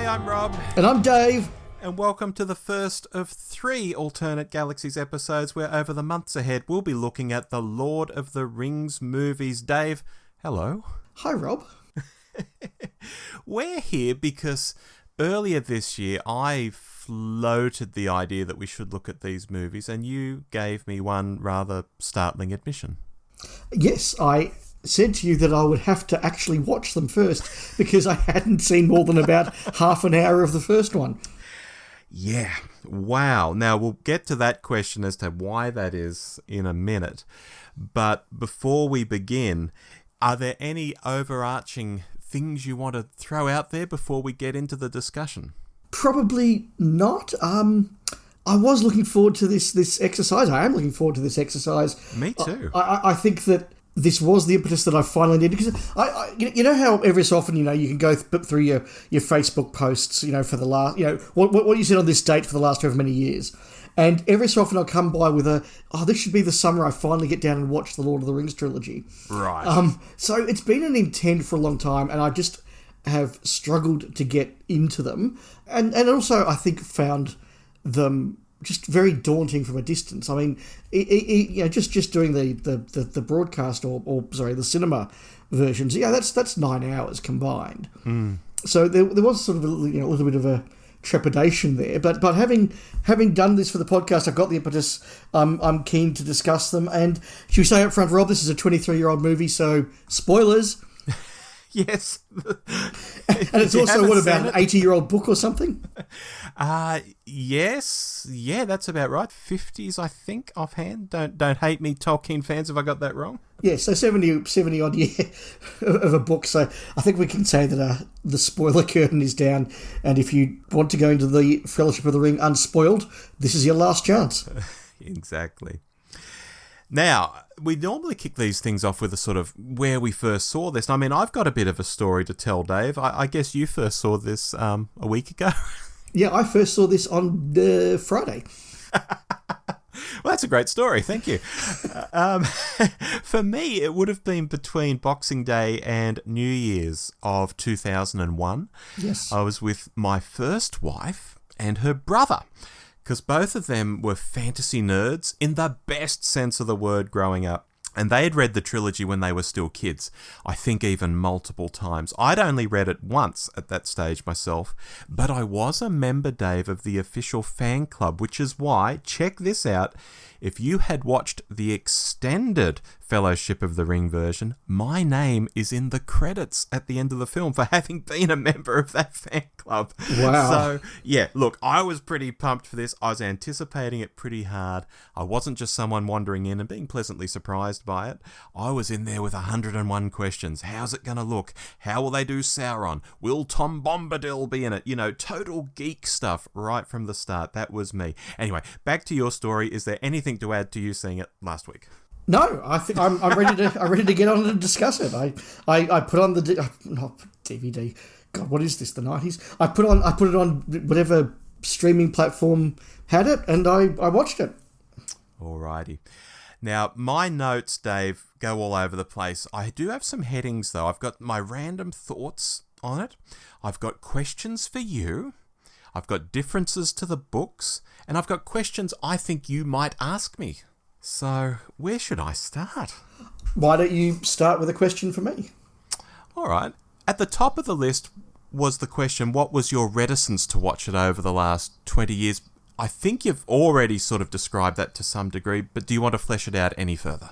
I'm Rob. And I'm Dave. And welcome to the first of 3 Alternate Galaxies episodes where over the months ahead we'll be looking at the Lord of the Rings movies. Dave, hello. Hi, Rob. We're here because earlier this year I floated the idea that we should look at these movies and you gave me one rather startling admission. Yes, I said to you that I would have to actually watch them first because I hadn't seen more than about half an hour of the first one. Yeah, wow. Now, we'll get to that question as to why that is in a minute. But before we begin, are there any overarching things you want to throw out there before we get into the discussion? Probably not. I was looking forward to this exercise. I am looking forward to this exercise. Me too. I think that this was the impetus that I finally did because you know how every so often you can go through your Facebook posts for the last what you said on this date for the last however many years, and every so often I'll come by with this should be the summer I finally get down and watch the Lord of the Rings trilogy. Right. So it's been an intent for a long time, and I just have struggled to get into them, and also I think found them just very daunting from a distance. I mean, just doing the broadcast or the cinema versions. Yeah, that's 9 hours combined. Mm. So there was sort of a little bit of a trepidation there. But having done this for the podcast, I've got the impetus. I'm keen to discuss them. And should we say up front, Rob, this is a 23-year-old movie, so spoilers. Yes. And it's also, about an 80-year-old book or something? Yes. Yeah, that's about right. 50s, I think, offhand. Don't hate me, Tolkien fans, if I got that wrong. Yeah, so 70-odd year of a book. So I think we can say that the spoiler curtain is down. And if you want to go into the Fellowship of the Ring unspoiled, this is your last chance. Exactly. Now, we normally kick these things off with a sort of where we first saw this. I mean, I've got a bit of a story to tell, Dave. I guess you first saw this a week ago. Yeah, I first saw this on Friday. Well, that's a great story. Thank you. For me, it would have been between Boxing Day and New Year's of 2001. Yes. I was with my first wife and her brother, because both of them were fantasy nerds in the best sense of the word growing up. And they had read the trilogy when they were still kids, I think even multiple times. I'd only read it once at that stage myself, but I was a member, Dave, of the official fan club, which is why, check this out, if you had watched the extended Fellowship of the Ring version, my name is in the credits at the end of the film for having been a member of that fan club. Wow. So, yeah, look, I was pretty pumped for this. I was anticipating it pretty hard. I wasn't just someone wandering in and being pleasantly surprised by it. I was in there with 101 questions. How's it going to look? How will they do Sauron? Will Tom Bombadil be in it? Total geek stuff right from the start. That was me. Anyway, back to your story. Is there anything to add to you seeing it last week? No, I think I'm ready to get on and discuss it. I put on the not DVD. God, what is this? The 90s. I put it on whatever streaming platform had it, and I watched it. Alrighty. Now, my notes, Dave, go all over the place. I do have some headings, though. I've got my random thoughts on it. I've got questions for you. I've got differences to the books. And I've got questions I think you might ask me. So, where should I start? Why don't you start with a question for me? All right. At the top of the list was the question, what was your reticence to watch it over the last 20 years? I think you've already sort of described that to some degree, but do you want to flesh it out any further?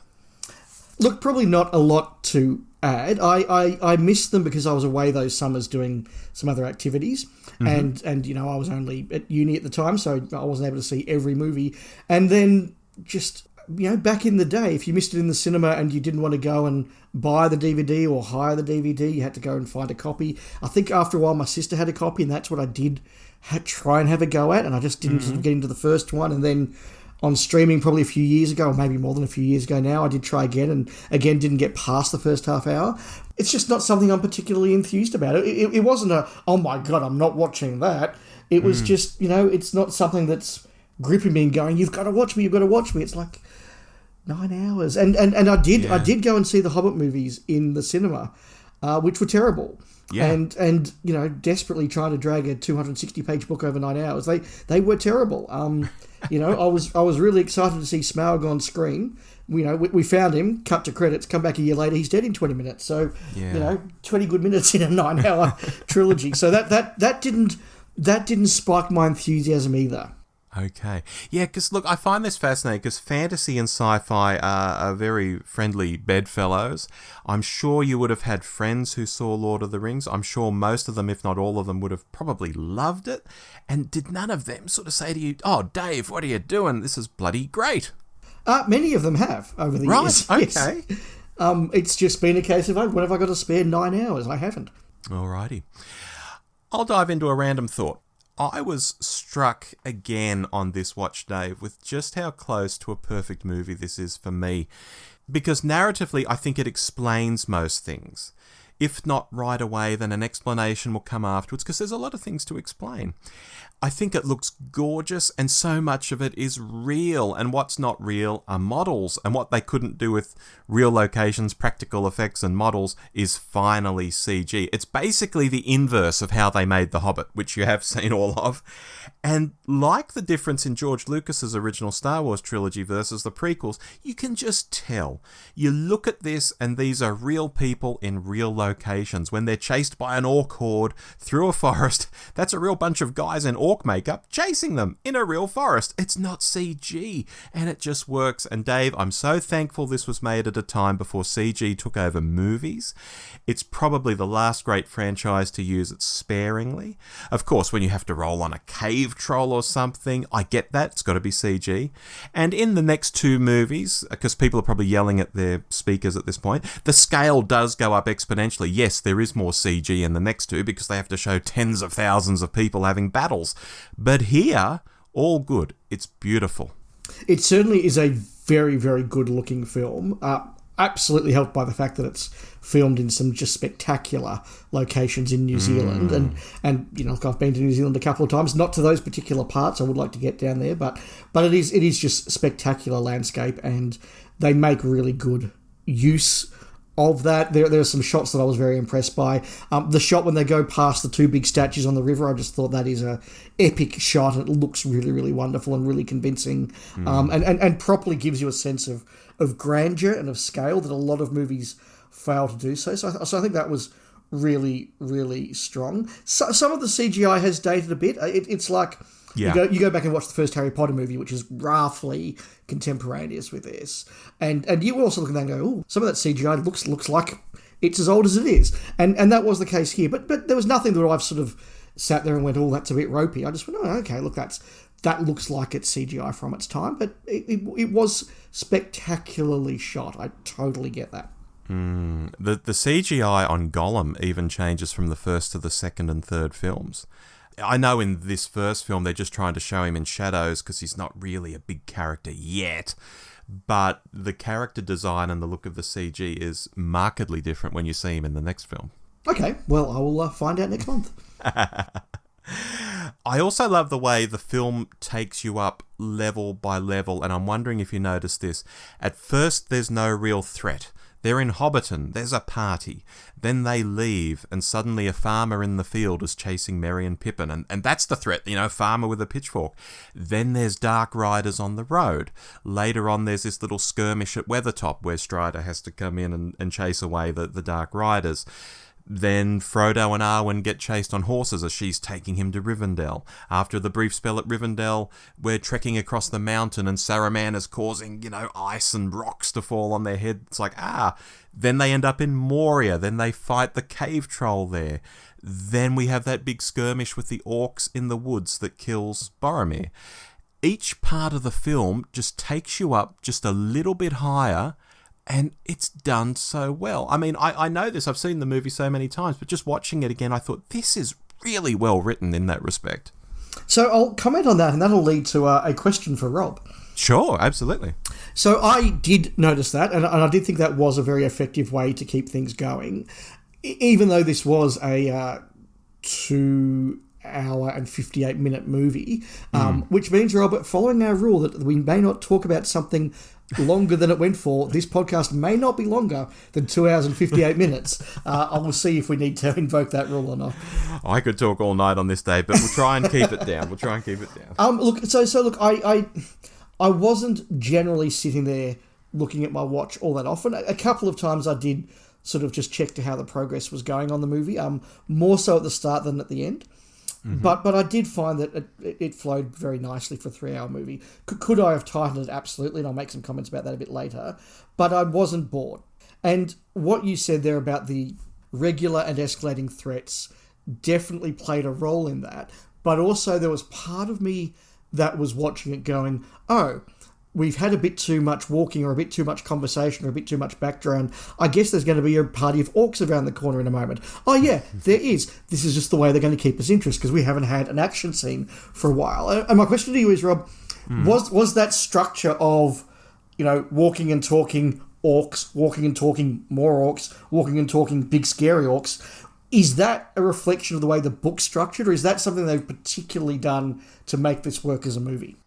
Look, probably not a lot to add. I missed them because I was away those summers doing some other activities, and I was only at uni at the time, so I wasn't able to see every movie. And then just back in the day, if you missed it in the cinema and you didn't want to go and buy the DVD or hire the DVD, you had to go and find a copy. I think after a while my sister had a copy, and that's what I did try and have a go at, and I just didn't sort of get into the first one. And then on streaming probably a few years ago, or maybe more than a few years ago now, I did try again, and again didn't get past the first half hour. It's just not something I'm particularly enthused about. It wasn't oh my God, I'm not watching that. It was just, it's not something that's gripping me and going, you've got to watch me. It's like 9 hours. And I did go and see the Hobbit movies in the cinema. which were terrible. Yeah. And desperately trying to drag a 260-page book over 9 hours. They were terrible. I was really excited to see Smaug on screen. We found him, cut to credits, come back a year later, he's dead in 20 minutes. So, 20 good minutes in a 9-hour trilogy. So that didn't spike my enthusiasm either. Okay. Yeah, because look, I find this fascinating because fantasy and sci-fi are very friendly bedfellows. I'm sure you would have had friends who saw Lord of the Rings. I'm sure most of them, if not all of them, would have probably loved it. And did none of them sort of say to you, "Oh, Dave, what are you doing? This is bloody great"? Many of them have over the years. Right, okay. Yes. It's just been a case of, when have I got to spare 9 hours? I haven't. Alrighty. I'll dive into a random thought. I was struck again on this watch, Dave, with just how close to a perfect movie this is for me. Because narratively, I think it explains most things. If not right away, then an explanation will come afterwards, because there's a lot of things to explain. I think it looks gorgeous, and so much of it is real, and what's not real are models, and what they couldn't do with real locations, practical effects and models is finally CG. It's basically the inverse of how they made The Hobbit, which you have seen all of. And like the difference in George Lucas's original Star Wars trilogy versus the prequels, you can just tell. You look at this and these are real people in real locations. When they're chased by an orc horde through a forest, that's a real bunch of guys in orc makeup chasing them in a real forest. It's not CG, and it just works. And Dave, I'm so thankful this was made at a time before CG took over movies. It's probably the last great franchise to use it sparingly. Of course, when you have to roll on a cave troll or something, I get that, it's got to be CG. And in the next two movies, because people are probably yelling at their speakers at this point, the scale does go up exponentially. Yes, there is more CG in the next two because they have to show tens of thousands of people having battles. But here, all good. It's beautiful. It certainly is a very, very good looking film. Absolutely helped by the fact that it's filmed in some just spectacular locations in New Zealand. And look, I've been to New Zealand a couple of times, not to those particular parts. I would like to get down there, but it is just spectacular landscape, and they make really good use of that. There are some shots that I was very impressed by. The shot when they go past the two big statues on the river, I just thought that is a epic shot, and it looks really, really wonderful and really convincing, and properly gives you a sense of grandeur and of scale that a lot of movies fail to do so. So I think that was really, really strong. So, some of the CGI has dated a bit. It's like... Yeah. You go back and watch the first Harry Potter movie, which is roughly contemporaneous with this, and you also look at that and go, "Oh, some of that CGI looks like it's as old as it is," and that was the case here. But there was nothing that I've sort of sat there and went, "Oh, that's a bit ropey." I just went, "Oh, okay, look, that looks like it's CGI from its time," but it was spectacularly shot. I totally get that. The CGI on Gollum even changes from the first to the second and third films. I know in this first film they're just trying to show him in shadows because he's not really a big character yet, but the character design and the look of the CG is markedly different when you see him in the next film. Okay, well, I will find out next month. I also love the way the film takes you up level by level, and I'm wondering if you noticed this. At first, there's no real threat. They're in Hobbiton, there's a party. Then they leave, and suddenly a farmer in the field is chasing Merry and Pippin, and that's the threat, farmer with a pitchfork. Then there's dark riders on the road. Later on, there's this little skirmish at Weathertop where Strider has to come in and chase away the dark riders. Then Frodo and Arwen get chased on horses as she's taking him to Rivendell. After the brief spell at Rivendell, we're trekking across the mountain and Saruman is causing, ice and rocks to fall on their head. It's like, Then they end up in Moria. Then they fight the cave troll there. Then we have that big skirmish with the orcs in the woods that kills Boromir. Each part of the film just takes you up just a little bit higher, and it's done so well. I mean, I know this. I've seen the movie so many times, but just watching it again, I thought, this is really well written in that respect. So I'll comment on that, and that'll lead to a question for Rob. Sure, absolutely. So I did notice that, and I did think that was a very effective way to keep things going. Even though this was a 2 hour and 58-minute movie, which means, Robert, following our rule that we may not talk about something longer than it went for, this podcast may not be longer than 2 hours and 58 minutes. I will see if we need to invoke that rule or not. I could talk all night on this day, but we'll try and keep it down. Look, I wasn't generally sitting there looking at my watch all that often. A couple of times I did sort of just check to how the progress was going on the movie, more so at the start than at the end. Mm-hmm. But I did find that it flowed very nicely for a 3-hour movie. Could I have tightened it? Absolutely, and I'll make some comments about that a bit later. But I wasn't bored. And what you said there about the regular and escalating threats definitely played a role in that. But also there was part of me that was watching it going, oh, we've had a bit too much walking or a bit too much conversation or a bit too much background. I guess there's going to be a party of orcs around the corner in a moment. Oh, yeah, there is. This is just the way they're going to keep us interested because we haven't had an action scene for a while. And my question to you is, Rob, was that structure of, walking and talking orcs, walking and talking more orcs, walking and talking big scary orcs, is that a reflection of the way the book's structured, or is that something they've particularly done to make this work as a movie?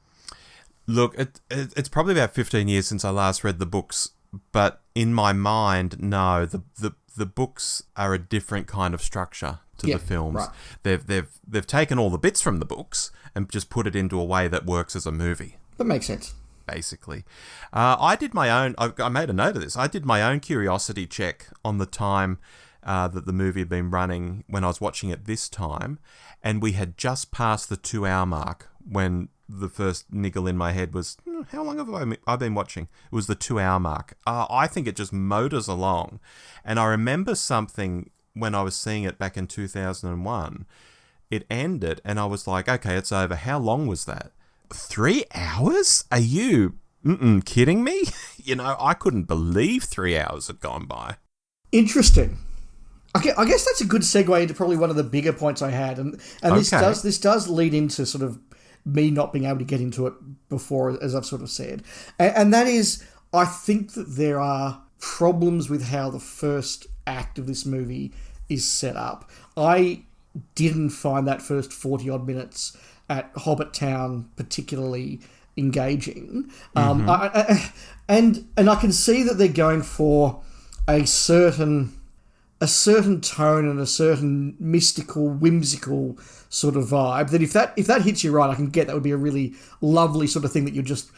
Look, it's probably about 15 years since I last read the books, but in my mind, no, the books are a different kind of structure to the films. Right. They've taken all the bits from the books and just put it into a way that works as a movie. That makes sense. Basically. I did my own, I made a note of this, I did my own curiosity check on the time that the movie had been running when I was watching it this time, and we had just passed the 2-hour mark when the first niggle in my head was, how long have I been watching? It was the 2-hour mark. I think it just motors along. And I remember something when I was seeing it back in 2001. It ended and I was like, okay, it's over. How long was that? 3 hours? Are you kidding me? I couldn't believe 3 hours had gone by. Interesting. Okay, I guess that's a good segue into probably one of the bigger points I had. And this does lead into sort of me not being able to get into it before, as I've sort of said. And that is, I think that there are problems with how the first act of this movie is set up. I didn't find that first 40-odd minutes at Hobbit Town particularly engaging. And I can see that they're going for a certain tone and a certain mystical, whimsical sort of vibe that if that hits you right, I can get that would be a really lovely sort of thing that you just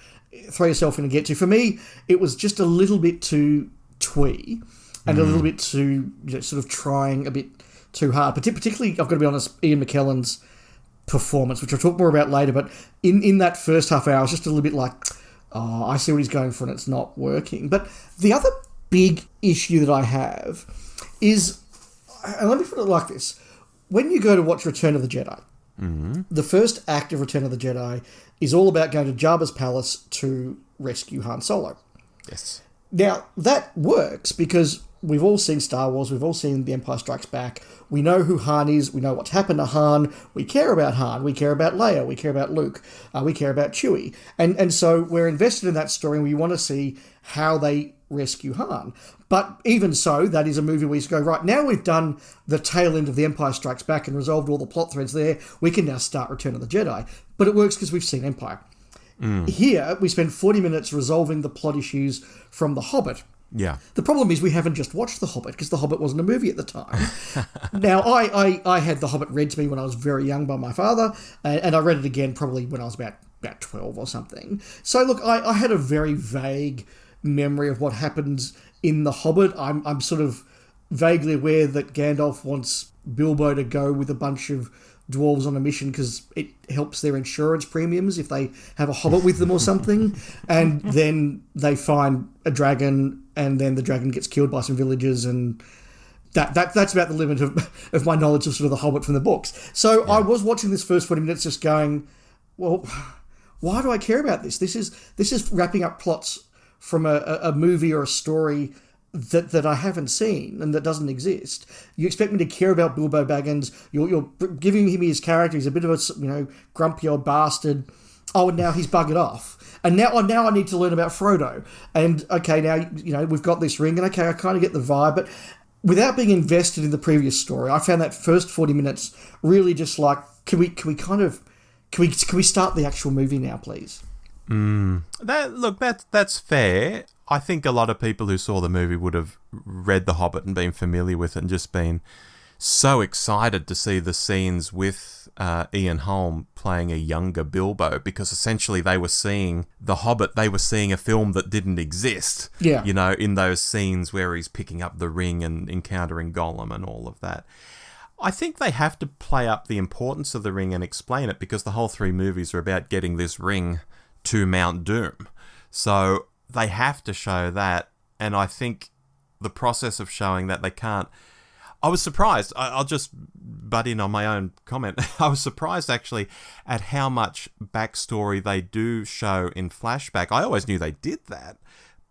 throw yourself in and get to. For me, it was just a little bit too twee and a little bit too sort of trying a bit too hard. Particularly, I've got to be honest, Ian McKellen's performance, which I'll talk more about later, but in that first half hour, I was just a little bit like, oh, I see what he's going for and it's not working. But the other big issue that I have is, and let me put it like this, when you go to watch Return of the Jedi, the first act of Return of the Jedi is all about going to Jabba's palace to rescue Han Solo. Yes. Now, that works because we've all seen Star Wars, we've all seen The Empire Strikes Back, we know who Han is, we know what's happened to Han, we care about Han, we care about Leia, we care about Luke, we care about Chewie. And so we're invested in that story and we want to see how they rescue Han. But even so, that is a movie where you go, right, now we've done the tail end of The Empire Strikes Back and resolved all the plot threads there, we can now start Return of the Jedi. But it works because we've seen Empire. Here, we spend 40 minutes resolving the plot issues from The Hobbit. Yeah. The problem is we haven't just watched The Hobbit because The Hobbit wasn't a movie at the time. Now, I had The Hobbit read to me when I was very young by my father, and I read it again probably when I was about 12 or something. So, look, I had a very vague memory of what happens in The Hobbit. I'm sort of vaguely aware that Gandalf wants Bilbo to go with a bunch of dwarves on a mission because it helps their insurance premiums if they have a hobbit with them or something. And then they find a dragon, and then the dragon gets killed by some villagers, and that's about the limit of my knowledge of sort of the Hobbit from the books. So yeah. I was watching this first 40 minutes just going, well, why do I care about this? This is wrapping up plots from a movie or a story that I haven't seen and that doesn't exist. You expect me to care about Bilbo Baggins. You're giving him his character. He's a bit of a grumpy old bastard. Oh, and now he's buggered off. And now I need to learn about Frodo. And okay, now we've got this ring, and okay, I kind of get the vibe, but without being invested in the previous story, I found that first 40 minutes really just like, can we start the actual movie now, please? That's fair. I think a lot of people who saw the movie would have read The Hobbit and been familiar with it and just been so excited to see the scenes with Ian Holm playing a younger Bilbo, because essentially they were seeing The Hobbit, they were seeing a film that didn't exist. Yeah. You know, in those scenes where he's picking up the ring and encountering Gollum and all of that. I think they have to play up the importance of the ring and explain it, because the whole 3 movies are about getting this ring to Mount Doom. So they have to show that, and I think the process of showing that they can't... I was surprised. I'll just butt in on my own comment. I was surprised, actually, at how much backstory they do show in flashback. I always knew they did that,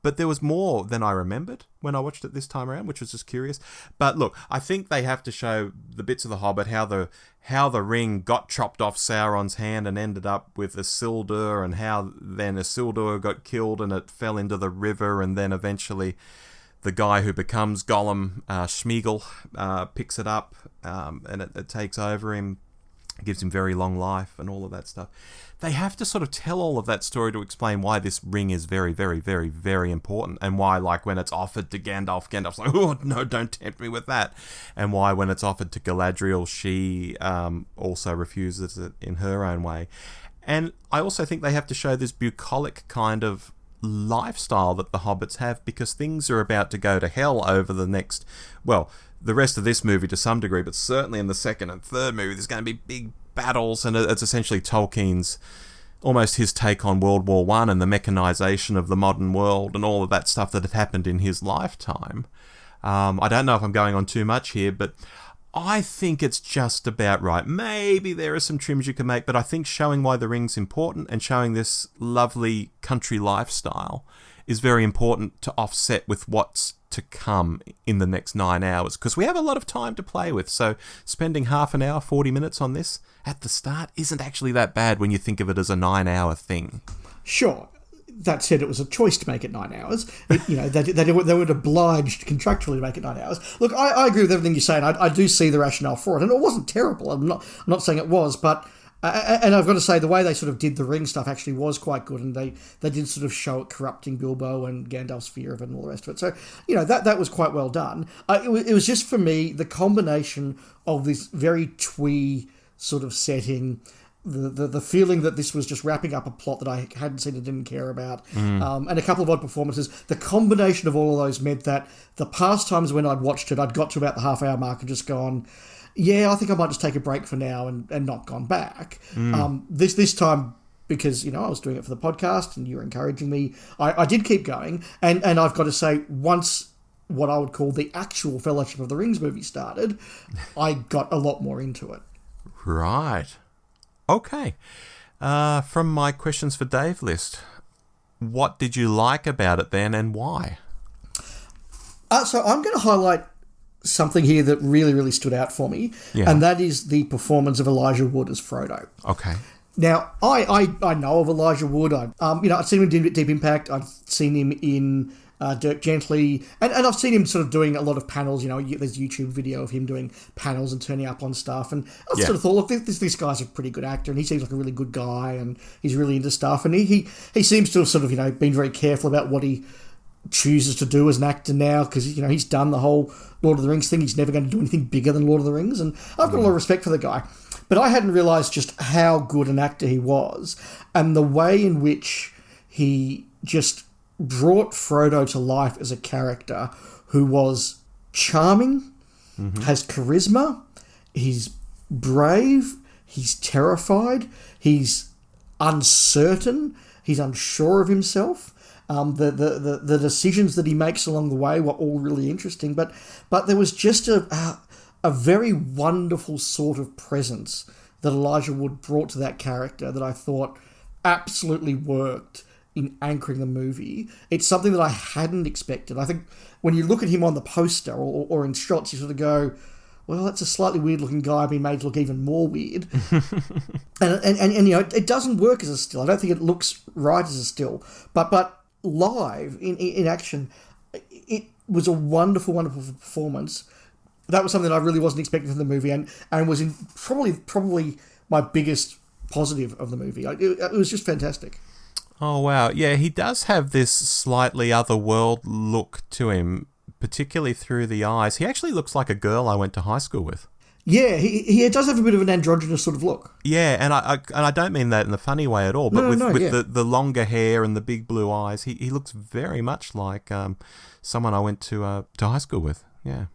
but there was more than I remembered when I watched it this time around, which was just curious. But look, I think they have to show the bits of The Hobbit, how the ring got chopped off Sauron's hand and ended up with Isildur, and how then Isildur got killed and it fell into the river, and then eventually the guy who becomes Gollum, Smeagol, picks it up, and it takes over him, gives him very long life and all of that stuff. They have to sort of tell all of that story to explain why this ring is very, very, very, very important, and why, like, when it's offered to Gandalf's like, oh, no, don't tempt me with that, and why when it's offered to Galadriel, she also refuses it in her own way. And I also think they have to show this bucolic kind of lifestyle that the hobbits have, because things are about to go to hell over the next, well, the rest of this movie to some degree, but certainly in the second and third movie there's going to be big battles, and it's essentially Tolkien's, almost his take on World War I and the mechanization of the modern world and all of that stuff that had happened in his lifetime. I don't know if I'm going on too much here, but I think it's just about right. Maybe there are some trims you can make, but I think showing why the ring's important and showing this lovely country lifestyle is very important to offset with what's to come in the next 9 hours, because we have a lot of time to play with. So spending half an hour, 40 minutes on this at the start isn't actually that bad when you think of it as a 9-hour thing. Sure. That said, it was a choice to make it 9 hours. They were obliged contractually to make it 9 hours. Look, I agree with everything you're saying. I do see the rationale for it, and it wasn't terrible. I'm not saying it was, but and I've got to say the way they sort of did the ring stuff actually was quite good, and they did sort of show it corrupting Bilbo and Gandalf's fear of it and all the rest of it. So that was quite well done. It was just, for me, the combination of this very twee sort of setting. The feeling that this was just wrapping up a plot that I hadn't seen and didn't care about, and a couple of odd performances. The combination of all of those meant that the past times when I'd watched it, I'd got to about the half-hour mark and just gone, yeah, I think I might just take a break for now, and not gone back. This time, because I was doing it for the podcast and you were encouraging me, I did keep going, and I've got to say, once what I would call the actual Fellowship of the Rings movie started, I got a lot more into it. Right. Okay. From my questions for Dave list, what did you like about it then, and why? So I'm going to highlight something here that really, really stood out for me, and that is the performance of Elijah Wood as Frodo. Okay. Now, I know of Elijah Wood. I've seen him in Deep Impact. I've seen him in Dirk Gently, and I've seen him sort of doing a lot of panels. There's a YouTube video of him doing panels and turning up on stuff, and I sort of thought, look, this guy's a pretty good actor, and he seems like a really good guy, and he's really into stuff, and he seems to have sort of been very careful about what he chooses to do as an actor now, because he's done the whole Lord of the Rings thing. He's never going to do anything bigger than Lord of the Rings, and I've got a lot of respect for the guy, but I hadn't realised just how good an actor he was, and the way in which he just brought Frodo to life as a character who was charming, has charisma, he's brave, he's terrified, he's uncertain, he's unsure of himself. The decisions that he makes along the way were all really interesting, but there was just a very wonderful sort of presence that Elijah Wood brought to that character that I thought absolutely worked in anchoring the movie. It's something that I hadn't expected. I think when you look at him on the poster or in shots, you sort of go, well, that's a slightly weird-looking guy being made to look even more weird. and it doesn't work as a still. I don't think it looks right as a still. But live, in action, was a wonderful, wonderful performance. That was something that I really wasn't expecting from the movie, and was in probably my biggest positive of the movie. It was just fantastic. Oh, wow. Yeah, he does have this slightly otherworld look to him, particularly through the eyes. He actually looks like a girl I went to high school with. Yeah, he does have a bit of an androgynous sort of look. Yeah, and I don't mean that in a funny way at all, but with the longer hair and the big blue eyes, he looks very much like someone I went to high school with. Yeah.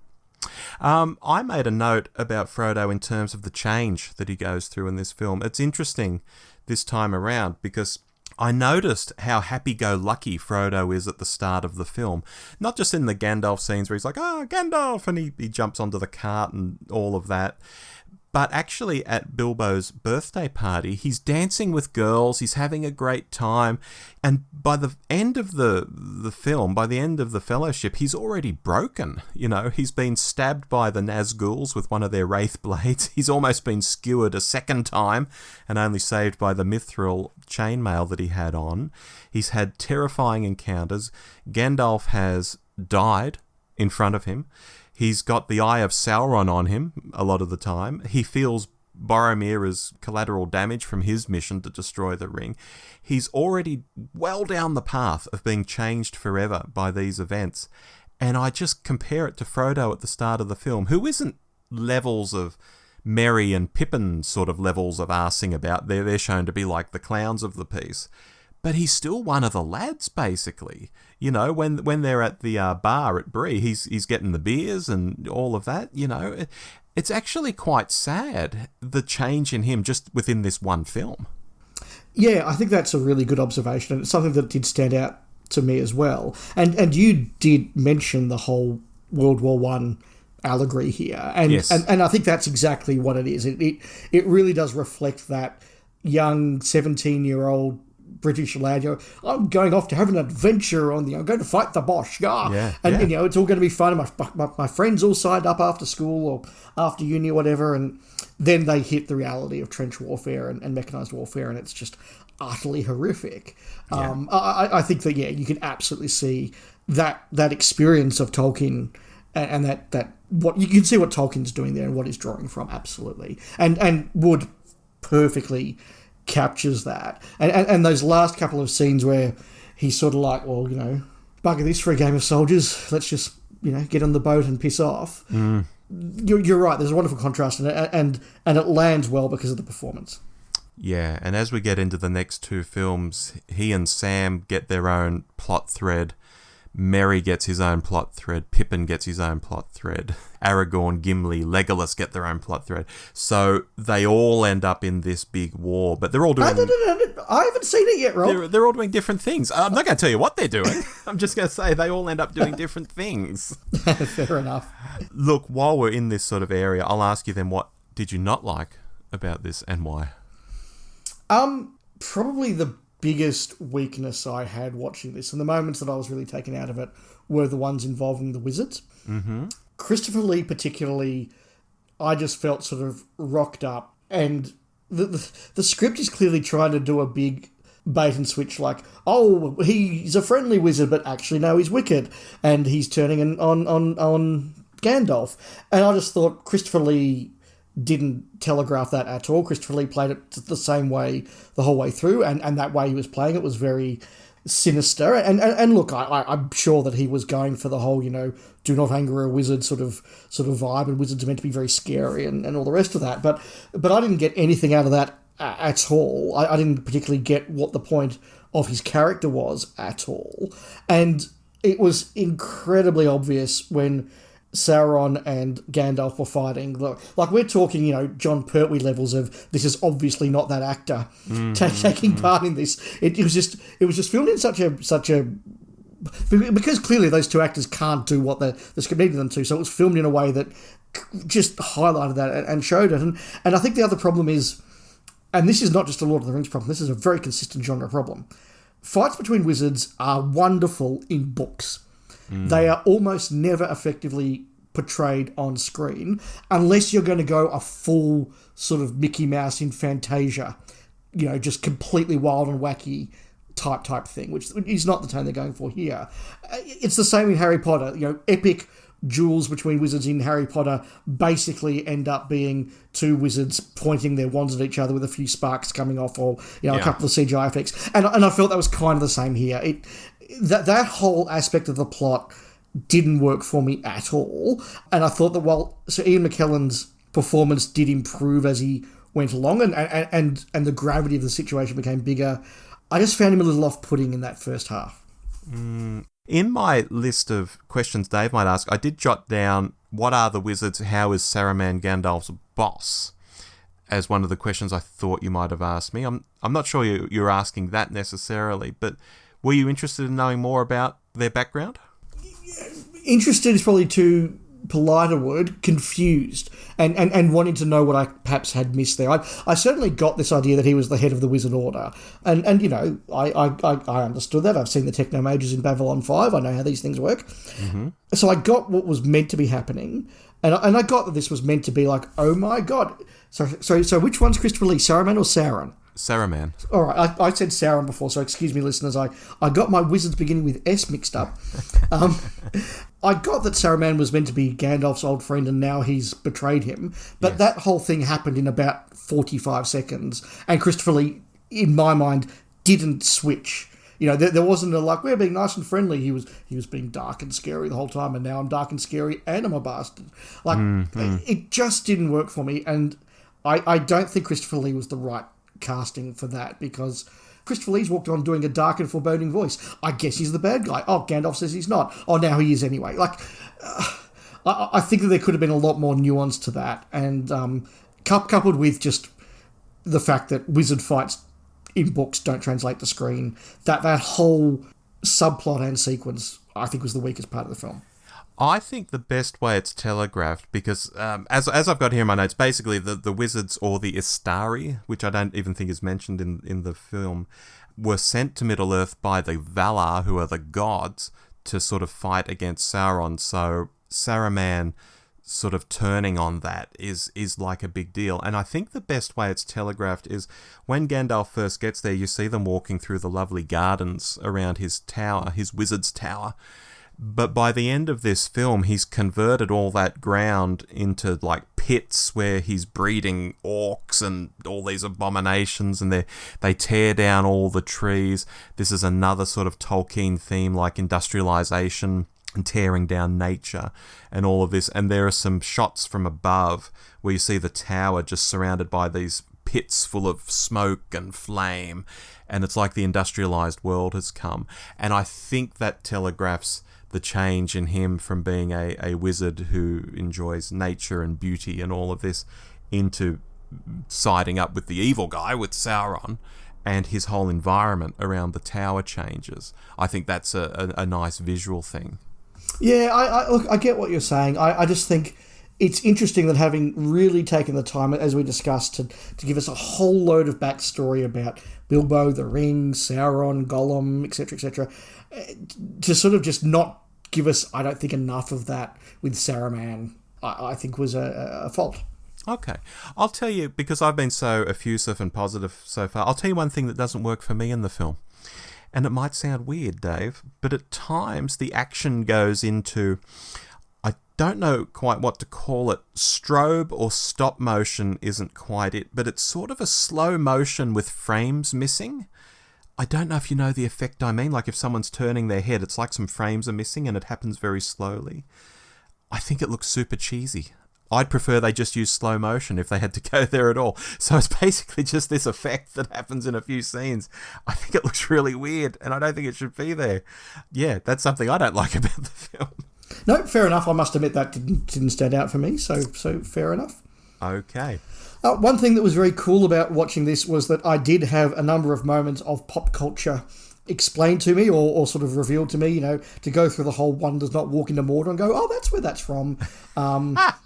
I made a note about Frodo in terms of the change that he goes through in this film. It's interesting this time around because I noticed how happy-go-lucky Frodo is at the start of the film. Not just in the Gandalf scenes where he's like, "Oh, Gandalf!" and he jumps onto the cart and all of that. But actually at Bilbo's birthday party, he's dancing with girls, he's having a great time, and by the end of the film, by the end of the Fellowship, he's already broken. You know, he's been stabbed by the Nazguls with one of their wraith blades, he's almost been skewered a second time, and only saved by the mithril chainmail that he had on. He's had terrifying encounters. Gandalf has died in front of him. He's got the Eye of Sauron on him a lot of the time. He feels Boromir as collateral damage from his mission to destroy the ring. He's already well down the path of being changed forever by these events. And I just compare it to Frodo at the start of the film, who isn't levels of Merry and Pippin sort of levels of arsing about. They're shown to be like the clowns of the piece. But he's still one of the lads, basically. You know, when they're at the bar at Bree, he's getting the beers and all of that. You know, it's actually quite sad, the change in him just within this one film. Yeah, I think that's a really good observation, and it's something that did stand out to me as well. And you did mention the whole World War One allegory here, and yes. and I think that's exactly what it is. It really does reflect that young 17-year-old British lad, you know, I'm going off to have an adventure I'm going to fight the Bosch, and you know, it's all going to be fun. My friends all signed up after school or after uni or whatever, and then they hit the reality of trench warfare and mechanised warfare, and it's just utterly horrific. Yeah. I think that you can absolutely see that experience of Tolkien, and that what you can see what Tolkien's doing there and what he's drawing from, absolutely, and Wood perfectly captures that, and those last couple of scenes where he's sort of like, well, you know, bugger this for a game of soldiers, let's just, you know, get on the boat and piss off. You're right, there's a wonderful contrast in it, and it lands well because of the performance. Yeah, and as we get into the next two films, he and Sam get their own plot thread. Merry gets his own plot thread. Pippin gets his own plot thread. Aragorn, Gimli, Legolas get their own plot thread. So they all end up in this big war, but they're all doing... No, I haven't seen it yet, Rob. They're all doing different things. I'm not going to tell you what they're doing. I'm just going to say they all end up doing different things. Fair enough. Look, while we're in this sort of area, I'll ask you then, what did you not like about this and why? Probably the biggest weakness I had watching this, and the moments that I was really taken out of it, were the ones involving the wizards. Mm-hmm. Christopher Lee particularly, I just felt sort of rocked up, and the script is clearly trying to do a big bait and switch, like, oh, he's a friendly wizard, but actually no, he's wicked, and he's turning on Gandalf. And I just thought Christopher Lee didn't telegraph that at all. Christopher Lee played it the same way the whole way through, and that way he was playing it was very sinister. And look, I'm sure that he was going for the whole, you know, do not anger a wizard sort of vibe, and wizards are meant to be very scary and all the rest of that. But I didn't get anything out of that at all. I didn't particularly get what the point of his character was at all. And it was incredibly obvious when Sauron and Gandalf were fighting. Like, we're talking, you know, John Pertwee levels of, this is obviously not that actor taking part in this. It was just filmed in such a because clearly those two actors can't do what the script needed them to, so it was filmed in a way that just highlighted that and showed it. And I think the other problem is, and this is not just a Lord of the Rings problem, this is a very consistent genre problem, fights between wizards are wonderful in books. They are almost never effectively portrayed on screen unless you're going to go a full sort of Mickey Mouse in Fantasia, you know, just completely wild and wacky type thing, which is not the tone they're going for here. It's the same in Harry Potter. Epic duels between wizards in Harry Potter basically end up being two wizards pointing their wands at each other with a few sparks coming off, or a couple of CGI effects. And I felt that was kind of the same here. That whole aspect of the plot didn't work for me at all. And I thought that Ian McKellen's performance did improve as he went along, and the gravity of the situation became bigger, I just found him a little off-putting in that first half. In my list of questions Dave might ask, I did jot down, what are the wizards? How is Saruman Gandalf's boss? As one of the questions I thought you might have asked me. I'm not sure you're asking that necessarily, but were you interested in knowing more about their background? Interested is probably too polite a word. Confused and wanting to know what I perhaps had missed there. I certainly got this idea that he was the head of the Wizard Order, and I understood that. I've seen the Techno Mages in Babylon 5. I know how these things work. Mm-hmm. So I got what was meant to be happening, and I got that this was meant to be like, oh my god. So which one's Christopher Lee, Saruman or Sauron? Saruman. All right, I said Sauron before, so excuse me, listeners. I got my wizards beginning with S mixed up. I got that Saruman was meant to be Gandalf's old friend, and now he's betrayed him. But That whole thing happened in about 45 seconds, and Christopher Lee, in my mind, didn't switch. There wasn't we're being nice and friendly. He was being dark and scary the whole time, and now I'm dark and scary, and I'm a bastard. It just didn't work for me, and I don't think Christopher Lee was the right casting for that, because Christopher Lee's walked on doing a dark and foreboding voice. I guess he's the bad guy. Oh, Gandalf says he's not. Oh, now he is anyway. I think that there could have been a lot more nuance to that, and coupled with just the fact that wizard fights in books don't translate to screen, that whole subplot and sequence, I think, was the weakest part of the film. I think the best way it's telegraphed, because as I've got here in my notes, basically the wizards, or the Istari, which I don't even think is mentioned in the film, were sent to Middle-earth by the Valar, who are the gods, to sort of fight against Sauron. So Saruman sort of turning on that is like a big deal. And I think the best way it's telegraphed is when Gandalf first gets there, you see them walking through the lovely gardens around his tower, his wizard's tower. But by the end of this film, he's converted all that ground into pits where he's breeding orcs and all these abominations, and they tear down all the trees. This is another sort of Tolkien theme, like industrialization and tearing down nature and all of this. And there are some shots from above where you see the tower just surrounded by these pits full of smoke and flame, and it's like the industrialized world has come. And I think that telegraphs the change in him from being a wizard who enjoys nature and beauty and all of this, into siding up with the evil guy, with Sauron, and his whole environment around the tower changes. I think that's a nice visual thing. Yeah, I get what you're saying. I just think it's interesting that, having really taken the time, as we discussed, to give us a whole load of backstory about Bilbo, the Ring, Sauron, Gollum, etc., to sort of just not give us, I don't think, enough of that with Saruman, I think was a fault. Okay. I'll tell you, because I've been so effusive and positive so far, I'll tell you one thing that doesn't work for me in the film. And it might sound weird, Dave, but at times the action goes into, I don't know quite what to call it, strobe or stop motion isn't quite it, but it's sort of a slow motion with frames missing. I don't know if you know the effect I mean, like if someone's turning their head, it's like some frames are missing and it happens very slowly. I think it looks super cheesy. I'd prefer they just use slow motion if they had to go there at all. So it's basically just this effect that happens in a few scenes. I think it looks really weird, and I don't think it should be there. Yeah, that's something I don't like about the film. No, fair enough. I must admit that didn't stand out for me, so fair enough. Okay. One thing that was very cool about watching this was that I did have a number of moments of pop culture explained to me, or sort of revealed to me, to go through the whole one does not walk into Mordor and go, oh, that's where that's from.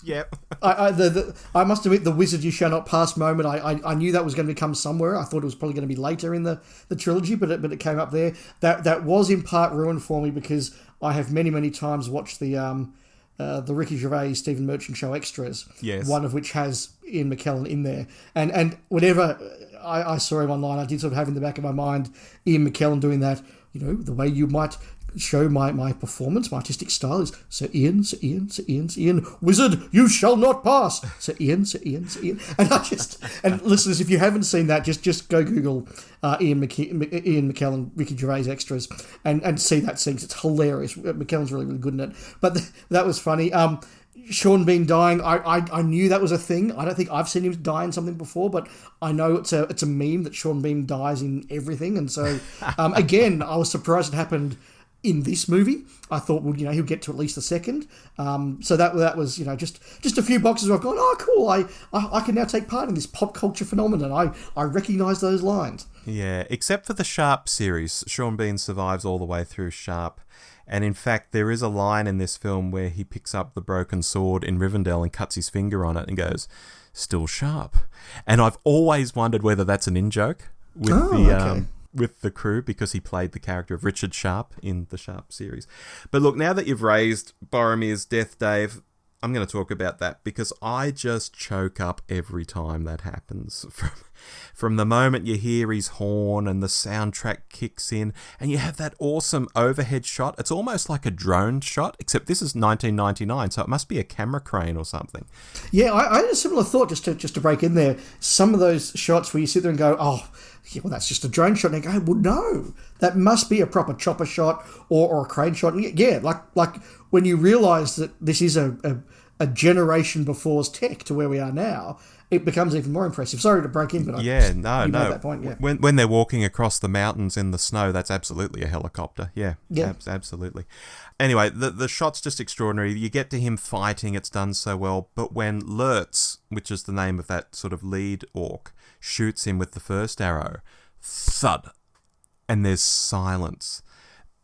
Yep. I must admit, the wizard you shall not pass moment, I knew that was going to come somewhere. I thought it was probably going to be later in the trilogy, but it came up there. That was in part ruined for me, because I have many, many times watched the the Ricky Gervais Stephen Merchant show extras. Yes. One of which has Ian McKellen in there. And whenever I saw him online, I did sort of have in the back of my mind Ian McKellen doing that, the way you might show my performance, my artistic style is Sir Ian, Sir Ian, Sir Ian, Sir Ian, wizard, you shall not pass. Sir Ian, Sir Ian, Sir Ian. And listeners, if you haven't seen that, just go Google Ian McKellen, Ricky Gervais extras and see that scene. It's hilarious. McKellen's really, really good in it. But that was funny. Sean Bean dying, I knew that was a thing. I don't think I've seen him die in something before, but I know it's a meme that Sean Bean dies in everything. And so, again, I was surprised it happened in this movie. I thought, well, he'll get to at least the second. So that was, just a few boxes where I've gone, oh, cool, I can now take part in this pop culture phenomenon. I recognise those lines. Yeah, except for the Sharp series. Sean Bean survives all the way through Sharp. And in fact, there is a line in this film where he picks up the broken sword in Rivendell and cuts his finger on it and goes, still sharp. And I've always wondered whether that's an in-joke with the crew, because he played the character of Richard Sharp in the Sharp series. But look, now that you've raised Boromir's death, Dave, I'm going to talk about that, because I just choke up every time that happens. From the moment you hear his horn and the soundtrack kicks in, and you have that awesome overhead shot. It's almost like a drone shot, except this is 1999, so it must be a camera crane or something. Yeah, I had a similar thought, just to break in there. Some of those shots where you sit there and go, oh, yeah, well, that's just a drone shot. And they go, well, no, that must be a proper chopper shot or a crane shot. And yeah, like when you realise that this is a generation before's tech to where we are now, it becomes even more impressive. Sorry to break in, but yeah, you made that point. Yeah. When they're walking across the mountains in the snow, that's absolutely a helicopter. Yeah. Absolutely. Anyway, the shot's just extraordinary. You get to him fighting, it's done so well. But when Lurtz, which is the name of that sort of lead orc, shoots him with the first arrow, thud, and there's silence.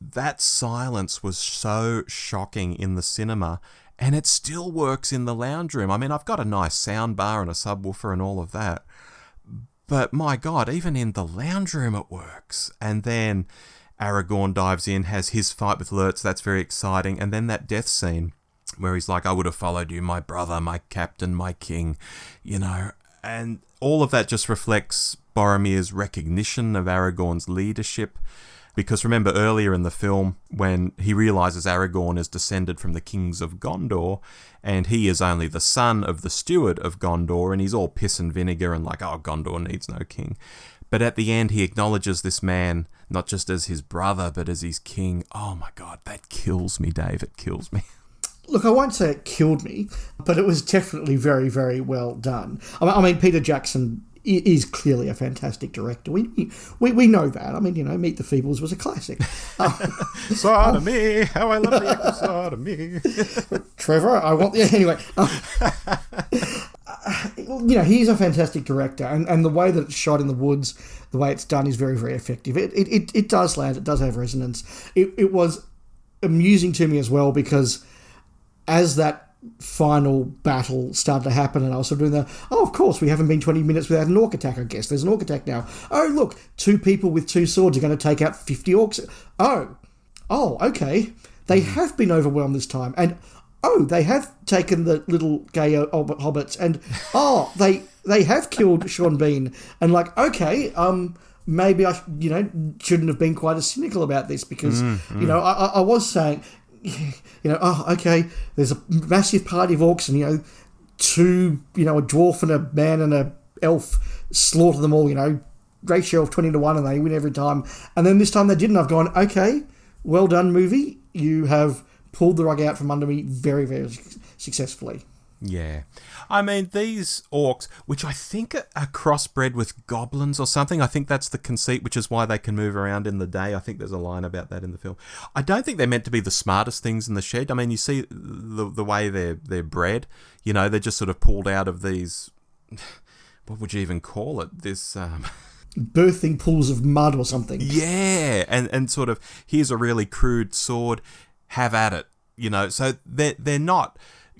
That silence was so shocking in the cinema, and it still works in the lounge room. I mean, I've got a nice sound bar and a subwoofer and all of that, but my God, even in the lounge room it works. And then Aragorn dives in, has his fight with Lurtz. That's very exciting. And then that death scene where he's like, I would have followed you, my brother, my captain, my king, and all of that just reflects Boromir's recognition of Aragorn's leadership. Because remember earlier in the film, when he realises Aragorn is descended from the kings of Gondor, and he is only the son of the steward of Gondor, and he's all piss and vinegar and like, oh, Gondor needs no king. But at the end, he acknowledges this man, not just as his brother, but as his king. Oh my God, that kills me, Dave. It kills me. Look, I won't say it killed me, but it was definitely very, very well done. I mean, Peter Jackson is clearly a fantastic director. We know that. I mean, Meet the Feebles was a classic. Sodomy, how I love the act of sodomy. Trevor, I want the... Anyway. He's a fantastic director, and the way that it's shot in the woods, the way it's done is very, very effective. It does land, it does have resonance. It was amusing to me as well, because as that final battle started to happen, and I was sort of doing of course, we haven't been 20 minutes without an orc attack, I guess. There's an orc attack now. Oh, look, 2 people with 2 swords are going to take out 50 orcs. Oh, okay. They have been overwhelmed this time. And, they have taken the little gay hobbits, and, they have killed Sean Bean. And okay, maybe I, shouldn't have been quite as cynical about this, because, I was saying... okay, there's a massive party of orcs, and, 2, a dwarf and a man and a elf slaughter them all, ratio of 20-1, and they win every time. And then this time they didn't. I've gone, okay, well done, movie. You have pulled the rug out from under me very, very successfully. Yeah. I mean, these orcs, which I think are crossbred with goblins or something, I think that's the conceit, which is why they can move around in the day. I think there's a line about that in the film. I don't think they're meant to be the smartest things in the shed. I mean, you see the way they're bred, they're just sort of pulled out of these, what would you even call it? This... birthing pools of mud or something. Yeah, and sort of, here's a really crude sword, have at it, so they're not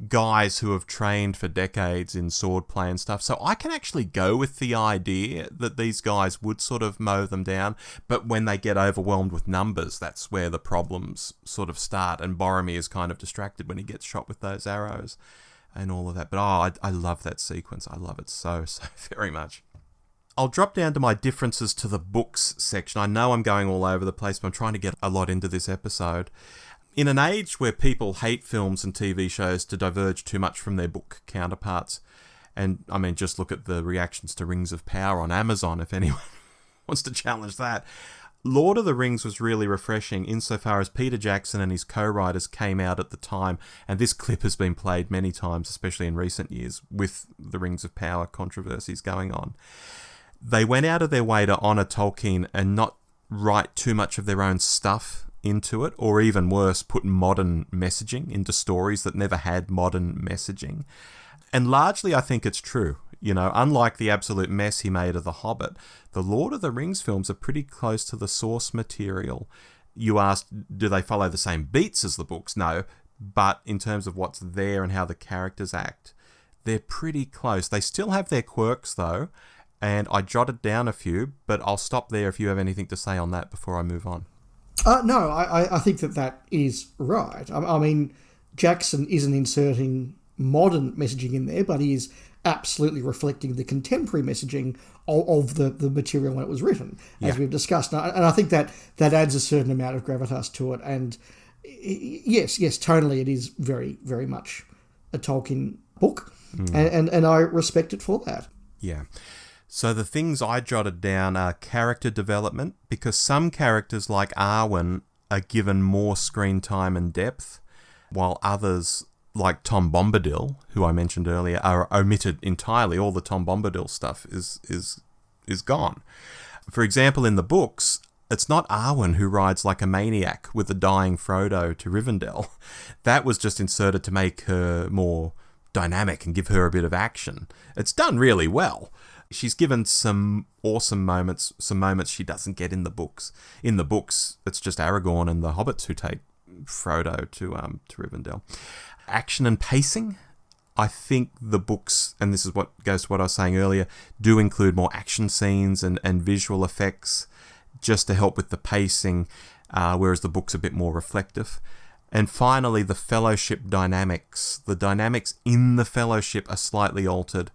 guys who have trained for decades in swordplay and stuff. So I can actually go with the idea that these guys would sort of mow them down, but when they get overwhelmed with numbers, that's where the problems sort of start, and Boromir is kind of distracted when he gets shot with those arrows and all of that. But I love that sequence. I love it so very much. I'll drop down to my differences to the books section. I know I'm going all over the place, but I'm trying to get a lot into this episode. In an age where people hate films and TV shows to diverge too much from their book counterparts, and I mean, just look at the reactions to Rings of Power on Amazon if anyone wants to challenge that. Lord of the Rings was really refreshing insofar as Peter Jackson and his co-writers came out at the time, and this clip has been played many times, especially in recent years, with the Rings of Power controversies going on. They went out of their way to honour Tolkien and not write too much of their own stuff into it, or even worse, put modern messaging into stories that never had modern messaging. And largely I think it's true. You know, unlike the absolute mess he made of The Hobbit, the Lord of the Rings films are pretty close to the source material. You asked, do they follow the same beats as the books? No, but in terms of what's there and how the characters act, they're pretty close. They still have their quirks though, and I jotted down a few, but I'll stop there if you have anything to say on that before I move on. No, I think that is right. I mean, Jackson isn't inserting modern messaging in there, but he is absolutely reflecting the contemporary messaging of the material when it was written, as we've discussed. And I think that adds a certain amount of gravitas to it. And yes, tonally it is very, very much a Tolkien book, and I respect it for that. Yeah. So the things I jotted down are character development, because some characters like Arwen are given more screen time and depth, while others like Tom Bombadil, who I mentioned earlier, are omitted entirely. All the Tom Bombadil stuff is gone. For example, in the books, it's not Arwen who rides like a maniac with the dying Frodo to Rivendell. That was just inserted to make her more dynamic and give her a bit of action. It's done really well. She's given some awesome moments, some moments she doesn't get in the books. In the books, it's just Aragorn and the hobbits who take Frodo to Rivendell. Action and pacing. I think the books, and this is what goes to what I was saying earlier, do include more action scenes and visual effects just to help with the pacing, whereas the book's a bit more reflective. And finally, the Fellowship dynamics. The dynamics in the Fellowship are slightly altered,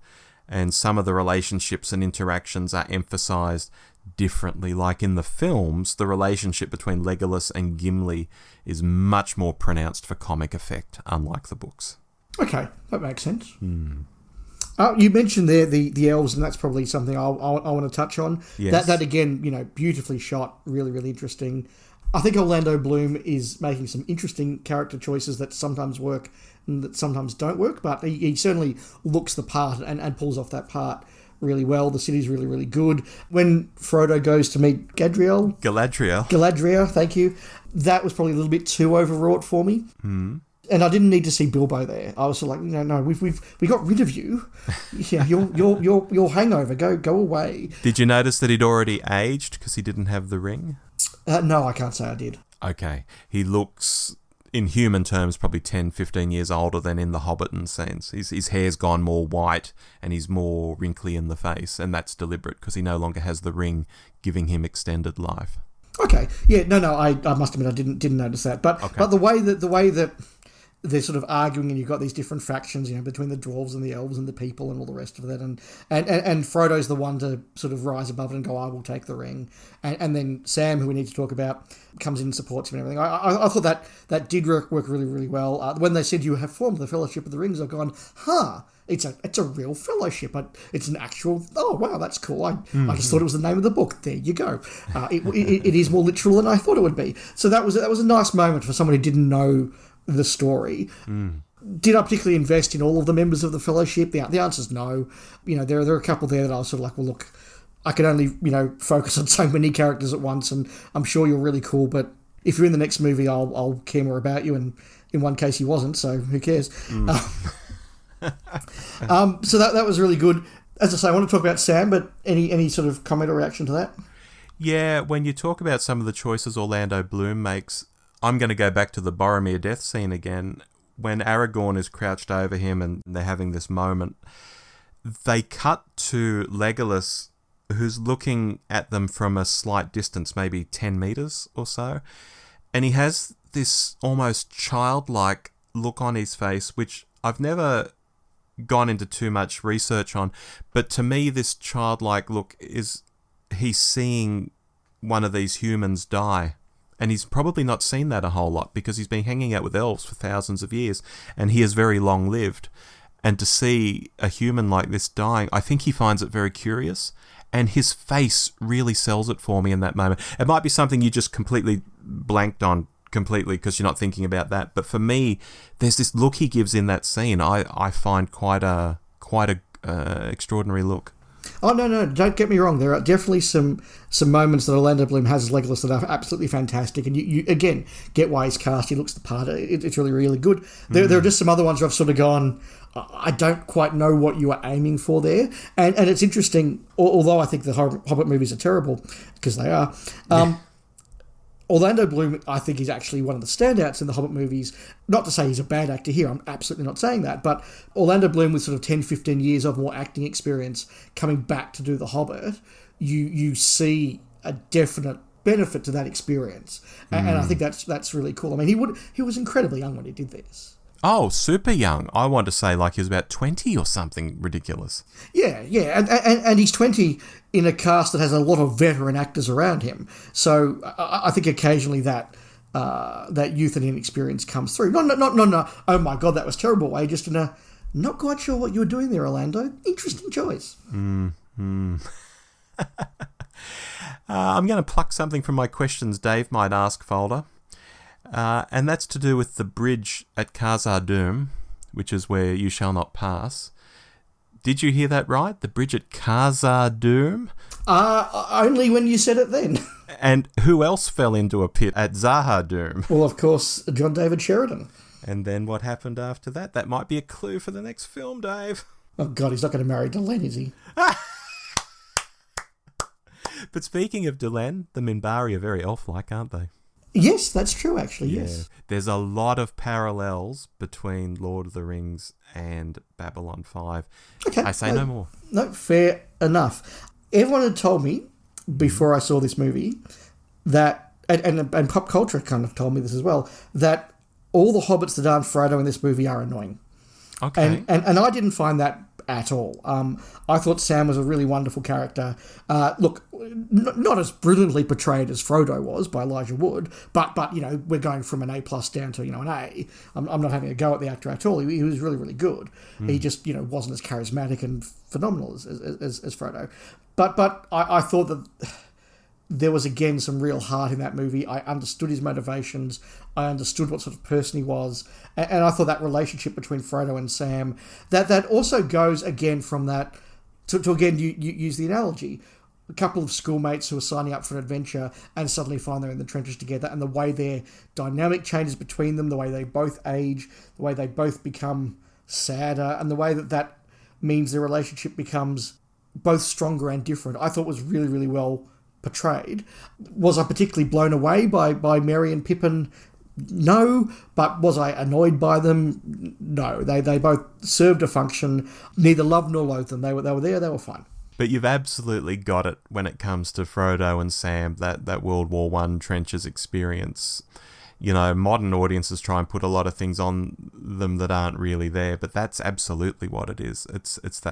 and some of the relationships and interactions are emphasised differently. Like in the films, the relationship between Legolas and Gimli is much more pronounced for comic effect, unlike the books. Okay, that makes sense. You mentioned there the elves, and that's probably something I want to touch on. Yes. That again, beautifully shot, really, really interesting. I think Orlando Bloom is making some interesting character choices that sometimes work and that sometimes don't work, but he certainly looks the part and pulls off that part really well. The city's really, really good. When Frodo goes to meet Galadriel, thank you, that was probably a little bit too overwrought for me. And I didn't need to see Bilbo there. I was sort of like, no, we got rid of you. Yeah, your hangover. Go away. Did you notice that he'd already aged because he didn't have the ring? No, I can't say I did. Okay. He looks, in human terms, probably 10, 15 years older than in the Hobbiton scenes. His hair's gone more white and he's more wrinkly in the face, and that's deliberate because he no longer has the ring giving him extended life. Okay. Yeah, no, I must admit I didn't notice that. But okay. But the way that they're sort of arguing, and you've got these different factions, between the dwarves and the elves and the people and all the rest of that, and Frodo's the one to sort of rise above it and go, I will take the ring, and then Sam, who we need to talk about, comes in and supports him and everything. I thought that did work really, really well. When they said you have formed the Fellowship of the Rings, I've gone, it's a real fellowship. It's an actual. Oh wow, that's cool. I just thought it was the name of the book. There you go. It is more literal than I thought it would be. So that was a nice moment for someone who didn't know the story. Did I particularly invest in all of the members of the Fellowship? The answer's no. There are a couple there that I was sort of like, well, look, I can only focus on so many characters at once, and I'm sure you're really cool, but if you're in the next movie, I'll care more about you. And in one case, he wasn't, so who cares? So that was really good. As I say, I want to talk about Sam, but any sort of comment or reaction to that? Yeah, when you talk about some of the choices Orlando Bloom makes, I'm going to go back to the Boromir death scene again. when Aragorn is crouched over him and they're having this moment, they cut to Legolas, who's looking at them from a slight distance, maybe 10 meters or so. And he has this almost childlike look on his face, which I've never gone into too much research on. But to me, this childlike look is he's seeing one of these humans die. And he's probably not seen that a whole lot because he's been hanging out with elves for thousands of years and he is very long-lived. And to see a human like this dying, I think he finds it very curious. And his face really sells it for me in that moment. It might be something you just completely blanked on completely because you're not thinking about that. But for me, there's this look he gives in that scene I find quite a extraordinary look. Oh, no, don't get me wrong. There are definitely some moments that Orlando Bloom has as Legolas that are absolutely fantastic. And you again, get why he's cast. He looks the part. It's really, really good. There are just some other ones where I've sort of gone, I don't quite know what you are aiming for there. And it's interesting, although I think the Hobbit movies are terrible, because they are, Orlando Bloom, I think, is actually one of the standouts in the Hobbit movies. Not to say he's a bad actor here, I'm absolutely not saying that, but Orlando Bloom with sort of 10, 15 years of more acting experience coming back to do the Hobbit, you see a definite benefit to that experience. And I think that's really cool. I mean, he was incredibly young when he did this. Oh, super young. I want to say like he was about 20 or something ridiculous. Yeah. And he's 20 in a cast that has a lot of veteran actors around him. So I think occasionally that youth and inexperience comes through. No, oh my God, that was terrible way. Just in a, not quite sure what you were doing there, Orlando. Interesting choice. I'm going to pluck something from my questions Dave might ask folder. And that's to do with the bridge at Khazad-dûm, which is where you shall not pass. Did you hear that right? The bridge at Khazad-dûm? Only when you said it then. And who else fell into a pit at Zahar-dûm? Well, of course, John David Sheridan. And then what happened after that? That might be a clue for the next film, Dave. Oh, God, he's not going to marry Delenn, is he? But speaking of Delenn, the Minbari are very elf-like, aren't they? Yes, that's true, actually, yes. There's a lot of parallels between Lord of the Rings and Babylon 5. Okay. I say no more. No, fair enough. Everyone had told me before I saw this movie that, and pop culture kind of told me this as well, that all the hobbits that aren't Frodo in this movie are annoying. Okay. And I didn't find that at all. I thought Sam was a really wonderful character. Look, not as brilliantly portrayed as Frodo was by Elijah Wood, but we're going from an A+ down to an A. I'm not having a go at the actor at all. He was really, really good. He just wasn't as charismatic and phenomenal as Frodo. But I thought that there was again some real heart in that movie. I understood his motivations. I understood what sort of person he was. And I thought that relationship between Frodo and Sam, that also goes again from that, to again, you use the analogy. A couple of schoolmates who are signing up for an adventure and suddenly find they're in the trenches together, and the way their dynamic changes between them, the way they both age, the way they both become sadder, and the way that means their relationship becomes both stronger and different, I thought was really, really well portrayed. Was I particularly blown away by Merry and Pippin? No. But was I annoyed by them? No. They both served a function. Neither loved nor loathed them. They were there. They were fine. But you've absolutely got it when it comes to Frodo and Sam, that World War I trenches experience. Modern audiences try and put a lot of things on them that aren't really there, but that's absolutely what it is. It's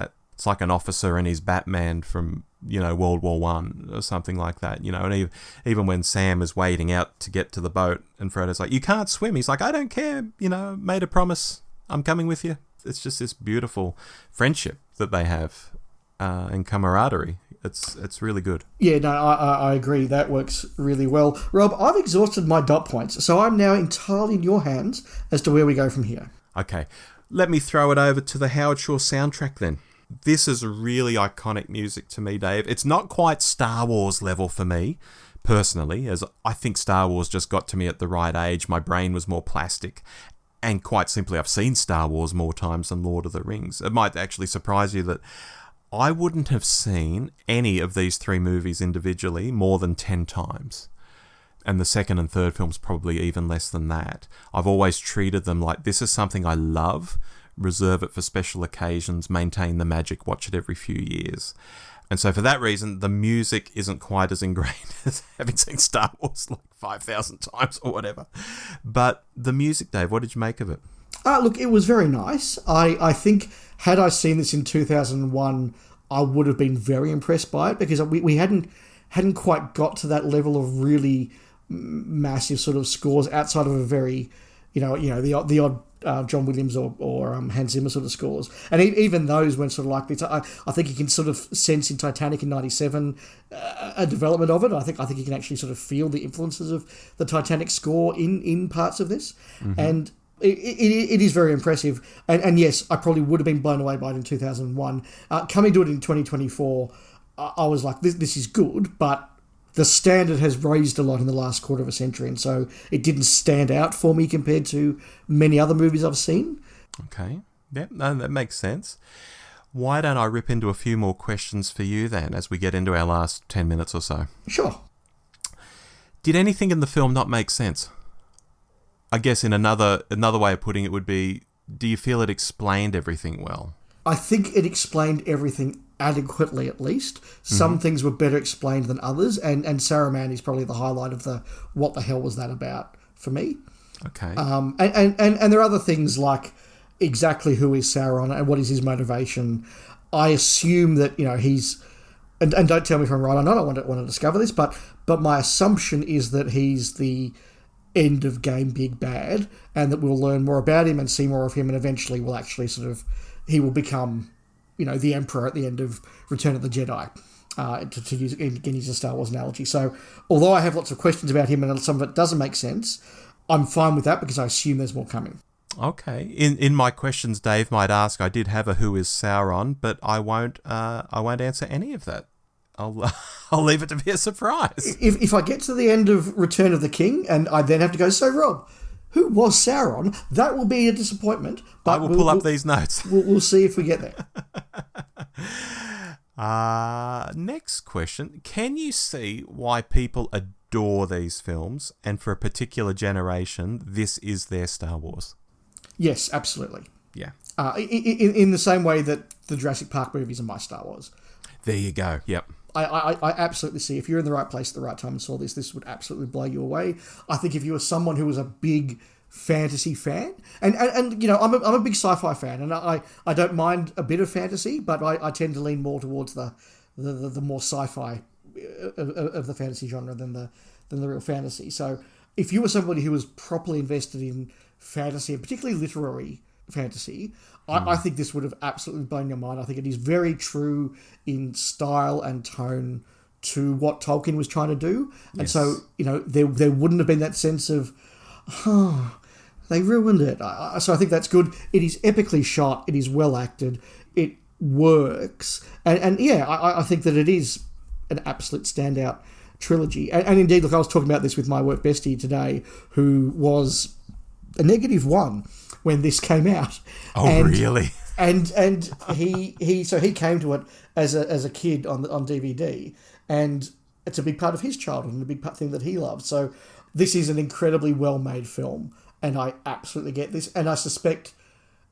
like an officer and his Batman from World War One or something like that. And even when Sam is wading out to get to the boat and Frodo's like, "You can't swim," he's like, "I don't care. Made a promise. I'm coming with you." It's just this beautiful friendship that they have. And camaraderie. It's really good. Yeah, no, I agree. That works really well. Rob, I've exhausted my dot points, so I'm now entirely in your hands as to where we go from here. Okay, let me throw it over to the Howard Shore soundtrack then. This is really iconic music to me, Dave. It's not quite Star Wars level for me, personally, as I think Star Wars just got to me at the right age. My brain was more plastic. And quite simply, I've seen Star Wars more times than Lord of the Rings. It might actually surprise you that I wouldn't have seen any of these three movies individually more than 10 times. And the second and third films probably even less than that. I've always treated them like, this is something I love, reserve it for special occasions, maintain the magic, watch it every few years. And so for that reason, the music isn't quite as ingrained as having seen Star Wars like 5,000 times or whatever. But the music, Dave, what did you make of it? Look, it was very nice. I think had I seen this in 2001, I would have been very impressed by it, because we hadn't quite got to that level of really massive sort of scores outside of a very, the odd John Williams or Hans Zimmer sort of scores. And even those weren't sort of like this. I think you can sort of sense in Titanic in 97 a development of it. I think you can actually sort of feel the influences of the Titanic score in parts of this. Mm-hmm. And it is very impressive. And yes, I probably would have been blown away by it in 2001. Coming to it in 2024, I was like, this is good, but the standard has raised a lot in the last quarter of a century, and so it didn't stand out for me compared to many other movies I've seen. Okay. Yeah, no, that makes sense. Why don't I rip into a few more questions for you then, as we get into our last 10 minutes or so? Sure. Did anything in the film not make sense? I guess in another way of putting it would be, do you feel it explained everything well? I think it explained everything adequately, at least. Some things were better explained than others, and Saruman is probably the highlight of the what the hell was that about for me. Okay. And there are other things like exactly who is Sauron and what is his motivation. I assume that, he's... And don't tell me if I'm right or not, I want to discover this, but my assumption is that he's the end of game big bad, and that we'll learn more about him and see more of him, and eventually we'll actually he will become, the Emperor at the end of Return of the Jedi, to use a Star Wars analogy. So although I have lots of questions about him and some of it doesn't make sense, I'm fine with that because I assume there's more coming. Okay. In my questions, Dave might ask, I did have a who is Sauron, but I won't answer any of that. I'll leave it to be a surprise. If I get to the end of Return of the King and I then have to go, so Rob, who was Sauron? That will be a disappointment. But I will pull up these notes. We'll see if we get there. Next question. Can you see why people adore these films, and for a particular generation, this is their Star Wars? Yes, absolutely. Yeah. In the same way that the Jurassic Park movies are my Star Wars. There you go. Yep. I absolutely see. If you're in the right place at the right time and saw this would absolutely blow you away. I think if you were someone who was a big fantasy fan, and I'm a big sci-fi fan, and I don't mind a bit of fantasy, but I tend to lean more towards the more sci-fi of the fantasy genre than the real fantasy. So if you were somebody who was properly invested in fantasy, and particularly literary fantasy, I think this would have absolutely blown your mind. I think it is very true in style and tone to what Tolkien was trying to do. And so, there wouldn't have been that sense of, they ruined it. So I think that's good. It is epically shot. It is well acted. It works. And I think that it is an absolute standout trilogy. And indeed, look, I was talking about this with my work bestie today, who was a -1 when this came out. Oh, really? And he came to it as a kid on DVD, and it's a big part of his childhood and a big thing that he loved. So this is an incredibly well-made film, and I absolutely get this. And I suspect,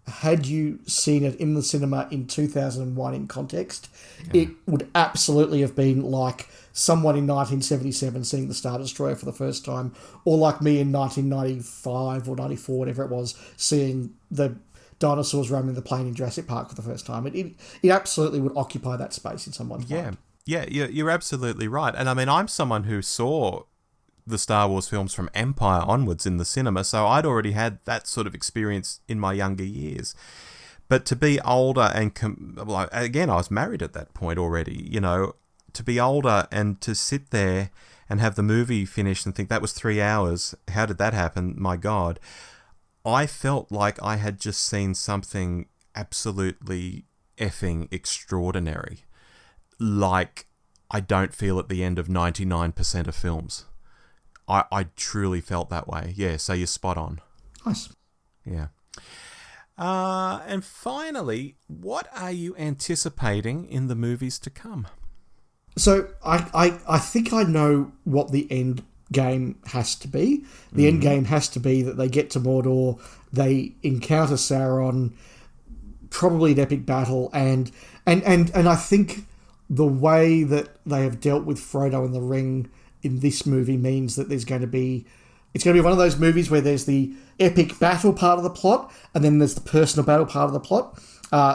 had you seen it in the cinema in 2001 in context, it would absolutely have been like someone in 1977 seeing the Star Destroyer for the first time, or like me in 1995 or 94, whatever it was, seeing the dinosaurs roaming the plane in Jurassic Park for the first time. It absolutely would occupy that space in someone's mind. Yeah, you're absolutely right. And I mean, I'm someone who saw the Star Wars films from Empire onwards in the cinema, so I'd already had that sort of experience in my younger years. But to be older and again, I was married at that point already, to be older and to sit there and have the movie finished and think that was 3 hours, how did that happen? My God. I felt like I had just seen something absolutely effing extraordinary. Like I don't feel at the end of 99% of films. I truly felt that way. Yeah, so you're spot on. Nice. Yeah. And finally, what are you anticipating in the movies to come? So I think I know what the end game has to be. The end game has to be that they get to Mordor, they encounter Sauron, probably an epic battle, and I think the way that they have dealt with Frodo and the Ring in this movie means that it's going to be one of those movies where there's the epic battle part of the plot, and then there's the personal battle part of the plot.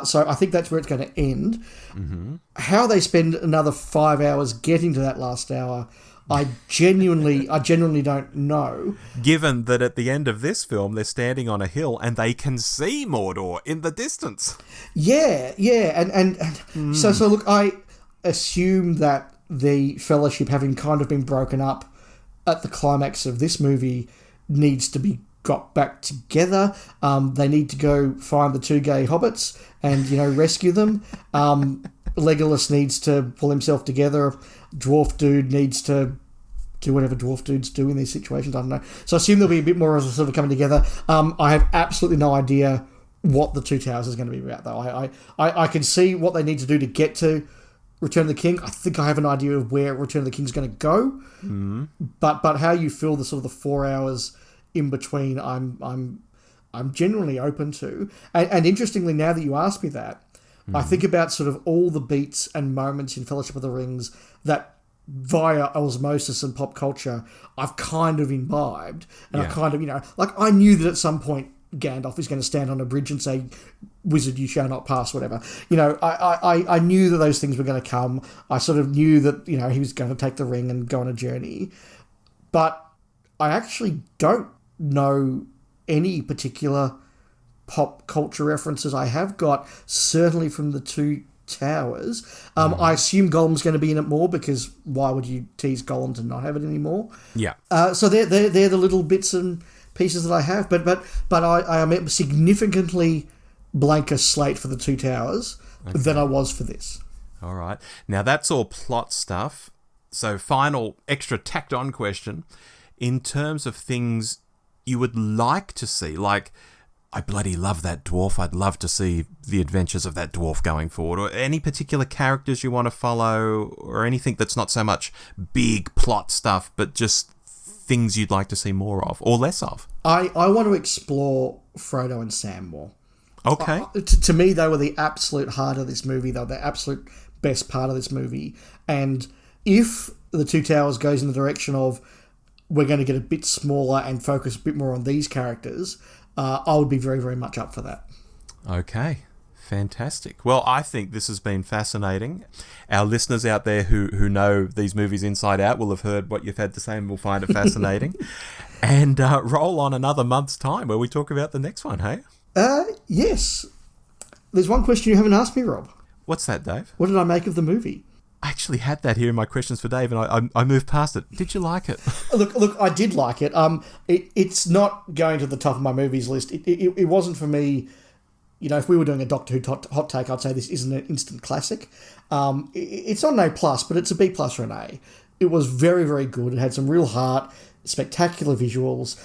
So I think that's where it's going to end. Mm-hmm. How they spend another 5 hours getting to that last hour, I genuinely don't know. Given that at the end of this film, they're standing on a hill and they can see Mordor in the distance. Yeah, and so look, I assume that the Fellowship, having kind of been broken up at the climax of this movie, needs to be got back together. They need to go find the two gay hobbits and, rescue them. Legolas needs to pull himself together. Dwarf dude needs to do whatever dwarf dudes do in these situations. I don't know. So I assume there'll be a bit more of a sort of coming together. I have absolutely no idea what the Two Towers is going to be about, though. I can see what they need to do to get to Return of the King. I think I have an idea of where Return of the King is going to go. Mm. But how you feel the sort of the 4 hours in between, I'm genuinely open to. And interestingly, now that you ask me that, I think about sort of all the beats and moments in Fellowship of the Rings that via osmosis and pop culture I've kind of imbibed. And I kind of, I knew that at some point Gandalf is going to stand on a bridge and say, "Wizard, you shall not pass," whatever. I knew that those things were going to come. I sort of knew that, he was going to take the ring and go on a journey. But I actually don't know any particular pop culture references. I have got, certainly from the Two Towers. I assume Gollum's going to be in it more, because why would you tease Gollum to not have it anymore? Yeah. So they're the little bits and pieces that I have, but I am a significantly blanker slate for the Two Towers than I was for this. All right. Now that's all plot stuff. So final extra tacked on question. In terms of things you would like to see, like, I bloody love that dwarf, I'd love to see the adventures of that dwarf going forward, or any particular characters you want to follow, or anything that's not so much big plot stuff, but just things you'd like to see more of, or less of. I want to explore Frodo and Sam more. Okay. To me, they were the absolute heart of this movie. They were the absolute best part of this movie. And if the Two Towers goes in the direction of, we're going to get a bit smaller and focus a bit more on these characters, I would be very, very much up for that. Okay. Fantastic. Well, I think this has been fascinating. Our listeners out there who know these movies inside out will have heard what you've had to say and will find it fascinating. And roll on another month's time where we talk about the next one, hey? Yes. There's one question you haven't asked me, Rob. What's that, Dave? What did I make of the movie? I actually had that here in my questions for Dave, and I moved past it. Did you like it? Look, I did like it. It's not going to the top of my movies list. It wasn't for me. If we were doing a Doctor Who hot take, I'd say this isn't an instant classic. It's not an A+, but it's a B+ or an A. It was very, very good. It had some real heart, spectacular visuals.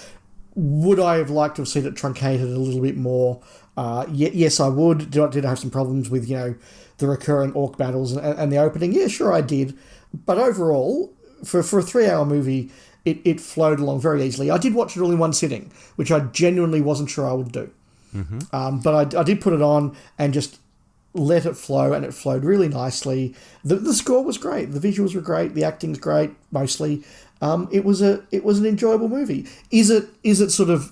Would I have liked to have seen it truncated a little bit more? Yes, I would. Did I have some problems with, the recurrent orc battles and the opening? Yeah, sure I did. But overall, for a 3-hour movie, it flowed along very easily. I did watch it all in one sitting, which I genuinely wasn't sure I would do. Mm-hmm. But I did put it on and just let it flow, and it flowed really nicely. The score was great. The visuals were great. The acting's great, mostly. It was an enjoyable movie. Is it sort of,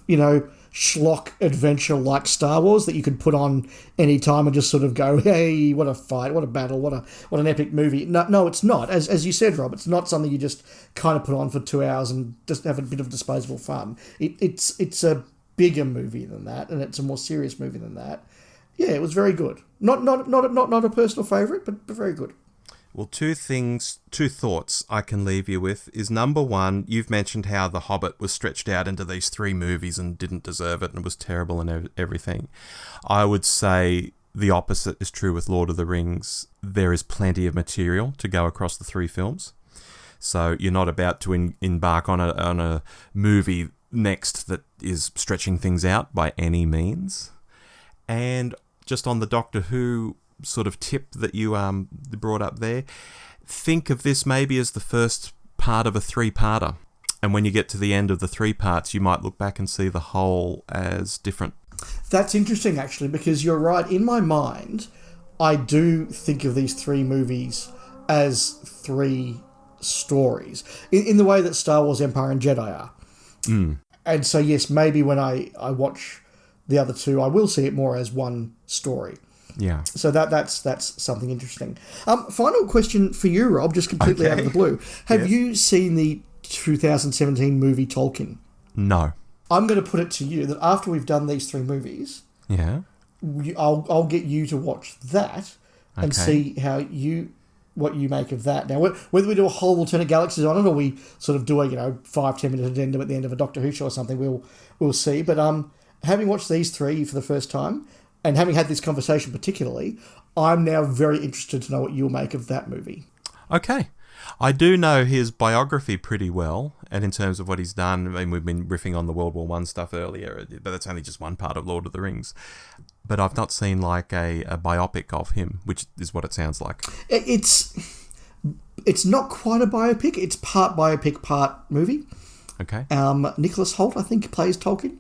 schlock adventure like Star Wars that you could put on any time and just sort of go, hey, what a fight, what a battle, what an epic movie? No, it's not. As you said, Rob, it's not something you just kind of put on for 2 hours and just have a bit of disposable fun. It's a bigger movie than that, and it's a more serious movie than that. Yeah, it was very good. Not a personal favourite, but very good. Well, two thoughts I can leave you with is, number one, you've mentioned how The Hobbit was stretched out into these 3 movies and didn't deserve it and was terrible and everything. I would say the opposite is true with Lord of the Rings. There is plenty of material to go across the 3 films. So you're not about to embark on a movie next that is stretching things out by any means. And just on the Doctor Who sort of tip that you brought up there, think of this maybe as the first part of a 3-parter. And when you get to the end of the 3 parts, you might look back and see the whole as different. That's interesting, actually, because you're right. In my mind, I do think of these 3 movies as 3 stories, in the way that Star Wars, Empire and Jedi are. And so, yes, maybe when I watch the other 2, I will see it more as one story. Yeah. So that's something interesting. Final question for you, Rob, just completely out of the blue. Have you seen the 2017 movie Tolkien? No. I'm going to put it to you that after we've done these 3 movies, I'll get you to watch that and see what you make of that. Now, whether we do a whole Alternate Galaxies on it or we sort of do a 5-10 minute addendum at the end of a Doctor Who show or something, we'll see. But having watched these 3 for the first time and having had this conversation particularly, I'm now very interested to know what you'll make of that movie. Okay. I do know his biography pretty well, and in terms of what he's done, I mean, we've been riffing on the World War I stuff earlier, but that's only just one part of Lord of the Rings. But I've not seen like a biopic of him, which is what it sounds like. It's not quite a biopic. It's part biopic, part movie. Okay. Nicholas Hoult, I think, plays Tolkien.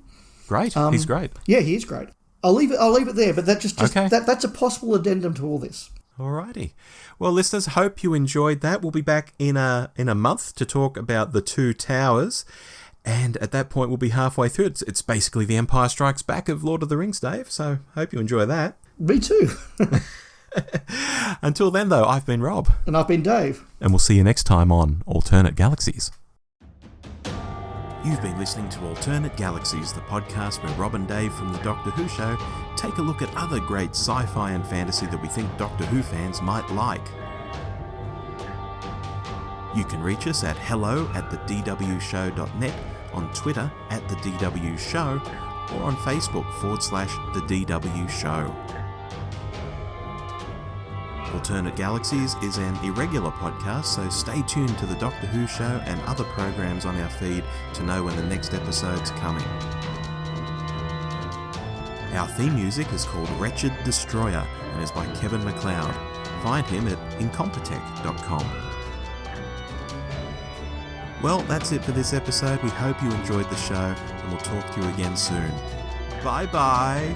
Great. He's great. Yeah, he is great. I'll leave it there, but that just okay. That's a possible addendum to all this. Alrighty. Well, listeners, hope you enjoyed that. We'll be back in a month to talk about The Two Towers. And at that point, we'll be halfway through. It's basically The Empire Strikes Back of Lord of the Rings, Dave. So hope you enjoy that. Me too. Until then, though, I've been Rob. And I've been Dave. And we'll see you next time on Alternate Galaxies. You've been listening to Alternate Galaxies, the podcast where Rob and Dave from the Doctor Who show take a look at other great sci-fi and fantasy that we think Doctor Who fans might like. You can reach us at hello@thedwshow.net, on Twitter @thedwshow, or on Facebook /thedwshow. Alternate Galaxies is an irregular podcast, so stay tuned to the Doctor Who show and other programs on our feed to know when the next episode's coming. Our theme music is called Wretched Destroyer and is by Kevin MacLeod. Find him at incompetech.com. Well, that's it for this episode. We hope you enjoyed the show, and we'll talk to you again soon. Bye-bye!